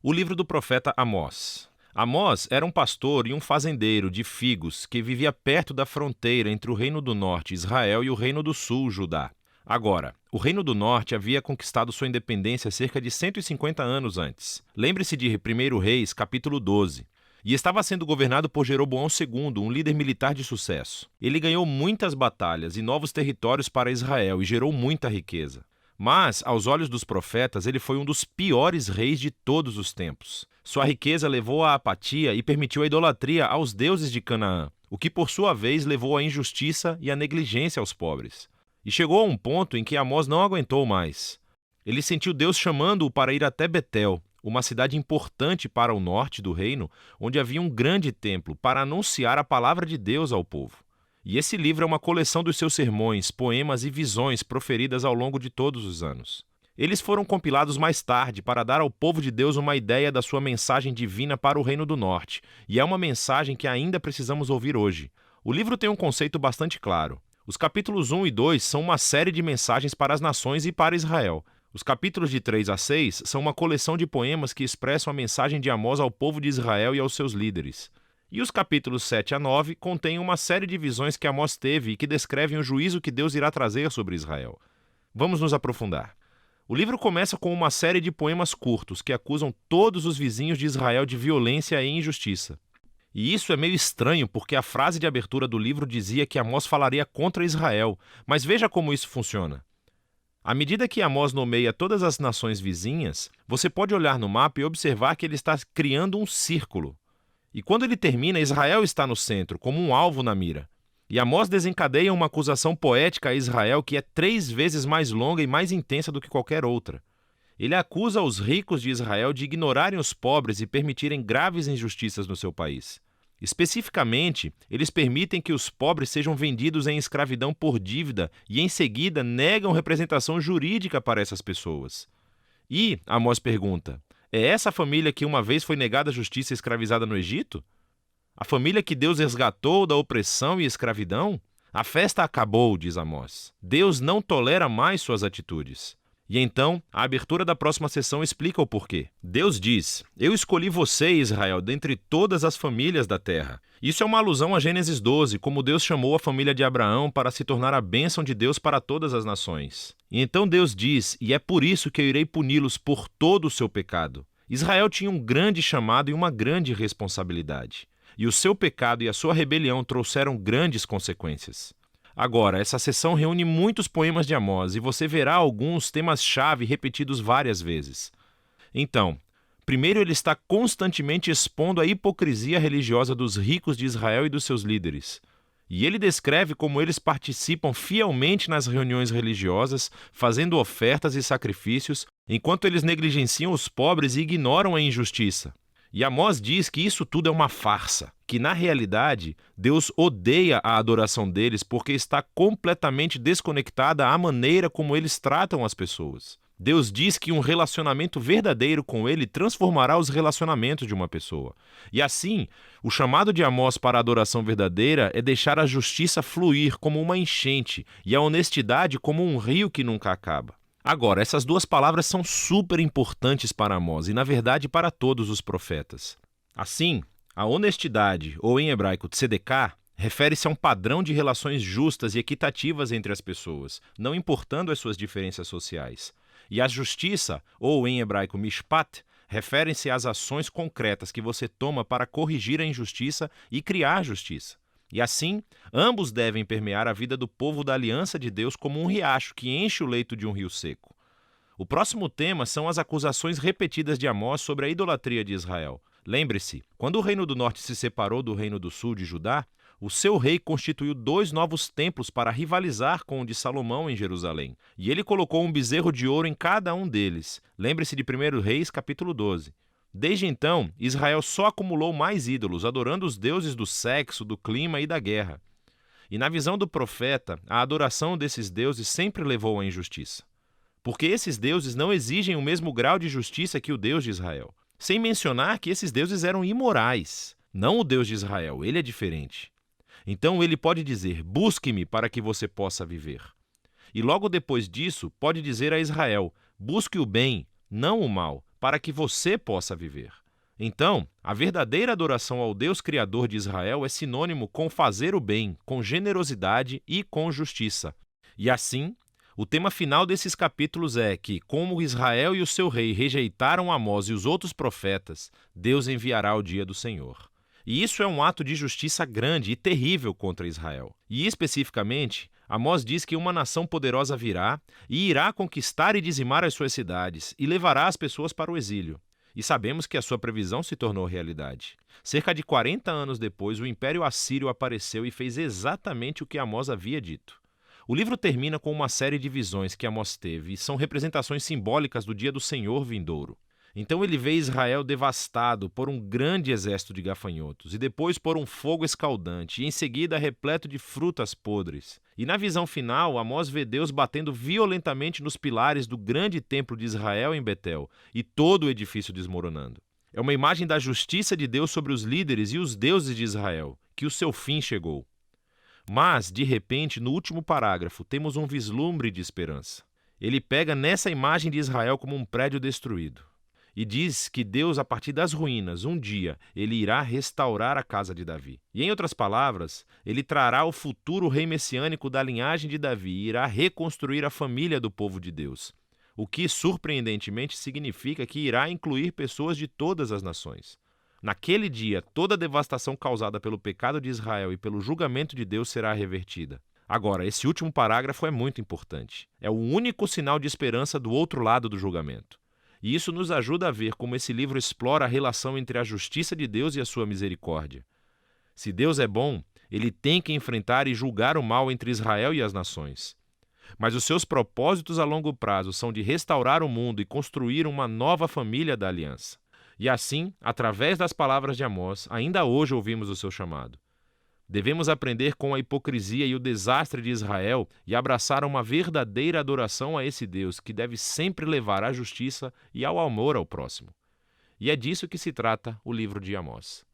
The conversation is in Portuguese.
O livro do profeta Amós. Amós era um pastor e um fazendeiro de figos que vivia perto da fronteira entre o Reino do Norte, Israel, e o Reino do Sul, Judá. Agora, o Reino do Norte havia conquistado sua independência cerca de 150 anos antes. Lembre-se de 1 Reis, capítulo 12. E estava sendo governado por Jeroboão II, um líder militar de sucesso. Ele ganhou muitas batalhas e novos territórios para Israel e gerou muita riqueza. Mas, aos olhos dos profetas, ele foi um dos piores reis de todos os tempos. Sua riqueza levou à apatia e permitiu a idolatria aos deuses de Canaã, o que por sua vez levou à injustiça e à negligência aos pobres. E chegou a um ponto em que Amós não aguentou mais. Ele sentiu Deus chamando-o para ir até Betel, uma cidade importante para o norte do reino, onde havia um grande templo, para anunciar a palavra de Deus ao povo. E esse livro é uma coleção dos seus sermões, poemas e visões proferidas ao longo de todos os anos. Eles foram compilados mais tarde para dar ao povo de Deus uma ideia da sua mensagem divina para o Reino do Norte, e é uma mensagem que ainda precisamos ouvir hoje. O livro tem um conceito bastante claro. Os capítulos 1 e 2 são uma série de mensagens para as nações e para Israel. Os capítulos de 3 a 6 são uma coleção de poemas que expressam a mensagem de Amós ao povo de Israel e aos seus líderes. E os capítulos 7 a 9 contêm uma série de visões que Amós teve e que descrevem o juízo que Deus irá trazer sobre Israel. Vamos nos aprofundar. O livro começa com uma série de poemas curtos que acusam todos os vizinhos de Israel de violência e injustiça. E isso é meio estranho porque a frase de abertura do livro dizia que Amós falaria contra Israel, mas veja como isso funciona. À medida que Amós nomeia todas as nações vizinhas, você pode olhar no mapa e observar que ele está criando um círculo. E quando ele termina, Israel está no centro, como um alvo na mira. E Amós desencadeia uma acusação poética a Israel que é 3 vezes mais longa e mais intensa do que qualquer outra. Ele acusa os ricos de Israel de ignorarem os pobres e permitirem graves injustiças no seu país. Especificamente, eles permitem que os pobres sejam vendidos em escravidão por dívida e, em seguida, negam representação jurídica para essas pessoas. E, Amós pergunta, é essa a família que uma vez foi negada a justiça e escravizada no Egito? A família que Deus resgatou da opressão e escravidão? A festa acabou, diz Amós. Deus não tolera mais suas atitudes. E então, a abertura da próxima sessão explica o porquê. Deus diz, eu escolhi você, Israel, dentre todas as famílias da terra. Isso é uma alusão a Gênesis 12, como Deus chamou a família de Abraão para se tornar a bênção de Deus para todas as nações. E então Deus diz, e é por isso que eu irei puni-los por todo o seu pecado. Israel tinha um grande chamado e uma grande responsabilidade. E o seu pecado e a sua rebelião trouxeram grandes consequências. Agora, essa sessão reúne muitos poemas de Amós e você verá alguns temas-chave repetidos várias vezes. Então, primeiro ele está constantemente expondo a hipocrisia religiosa dos ricos de Israel e dos seus líderes. E ele descreve como eles participam fielmente nas reuniões religiosas, fazendo ofertas e sacrifícios, enquanto eles negligenciam os pobres e ignoram a injustiça. E Amós diz que isso tudo é uma farsa, que na realidade Deus odeia a adoração deles porque está completamente desconectada à maneira como eles tratam as pessoas. Deus diz que um relacionamento verdadeiro com ele transformará os relacionamentos de uma pessoa. E assim, o chamado de Amós para a adoração verdadeira é deixar a justiça fluir como uma enchente e a honestidade como um rio que nunca acaba. Agora, essas duas palavras são super importantes para Amós e, na verdade, para todos os profetas. Assim, a honestidade, ou em hebraico tzedekah, refere-se a um padrão de relações justas e equitativas entre as pessoas, não importando as suas diferenças sociais. E a justiça, ou em hebraico mishpat, referem-se às ações concretas que você toma para corrigir a injustiça e criar justiça. E assim, ambos devem permear a vida do povo da aliança de Deus como um riacho que enche o leito de um rio seco. O próximo tema são as acusações repetidas de Amós sobre a idolatria de Israel. Lembre-se, quando o reino do norte se separou do reino do sul de Judá, o seu rei constituiu 2 novos templos para rivalizar com o de Salomão em Jerusalém. E ele colocou um bezerro de ouro em cada um deles. Lembre-se de 1 Reis, capítulo 12. Desde então, Israel só acumulou mais ídolos, adorando os deuses do sexo, do clima e da guerra. E na visão do profeta, a adoração desses deuses sempre levou à injustiça. Porque esses deuses não exigem o mesmo grau de justiça que o Deus de Israel. Sem mencionar que esses deuses eram imorais. Não o Deus de Israel, ele é diferente. Então ele pode dizer, busque-me para que você possa viver. E logo depois disso, pode dizer a Israel, busque o bem, não o mal, para que você possa viver. Então, a verdadeira adoração ao Deus Criador de Israel é sinônimo com fazer o bem, com generosidade e com justiça. E assim, o tema final desses capítulos é que, como Israel e o seu rei rejeitaram Amós e os outros profetas, Deus enviará o dia do Senhor. E isso é um ato de justiça grande e terrível contra Israel. E especificamente, Amós diz que uma nação poderosa virá e irá conquistar e dizimar as suas cidades e levará as pessoas para o exílio. E sabemos que a sua previsão se tornou realidade. Cerca de 40 anos depois, o Império Assírio apareceu e fez exatamente o que Amós havia dito. O livro termina com uma série de visões que Amós teve e são representações simbólicas do dia do Senhor vindouro. Então ele vê Israel devastado por um grande exército de gafanhotos, e depois por um fogo escaldante, e em seguida repleto de frutas podres. E na visão final, Amós vê Deus batendo violentamente nos pilares do grande templo de Israel em Betel, e todo o edifício desmoronando. É uma imagem da justiça de Deus sobre os líderes e os deuses de Israel, que o seu fim chegou. Mas, de repente, no último parágrafo, temos um vislumbre de esperança. Ele pega nessa imagem de Israel como um prédio destruído. E diz que Deus, a partir das ruínas, um dia, ele irá restaurar a casa de Davi. E, em outras palavras, ele trará o futuro rei messiânico da linhagem de Davi e irá reconstruir a família do povo de Deus. O que, surpreendentemente, significa que irá incluir pessoas de todas as nações. Naquele dia, toda a devastação causada pelo pecado de Israel e pelo julgamento de Deus será revertida. Agora, esse último parágrafo é muito importante. É o único sinal de esperança do outro lado do julgamento. E isso nos ajuda a ver como esse livro explora a relação entre a justiça de Deus e a sua misericórdia. Se Deus é bom, ele tem que enfrentar e julgar o mal entre Israel e as nações. Mas os seus propósitos a longo prazo são de restaurar o mundo e construir uma nova família da aliança. E assim, através das palavras de Amós, ainda hoje ouvimos o seu chamado. Devemos aprender com a hipocrisia e o desastre de Israel e abraçar uma verdadeira adoração a esse Deus que deve sempre levar à justiça e ao amor ao próximo. E é disso que se trata o livro de Amós.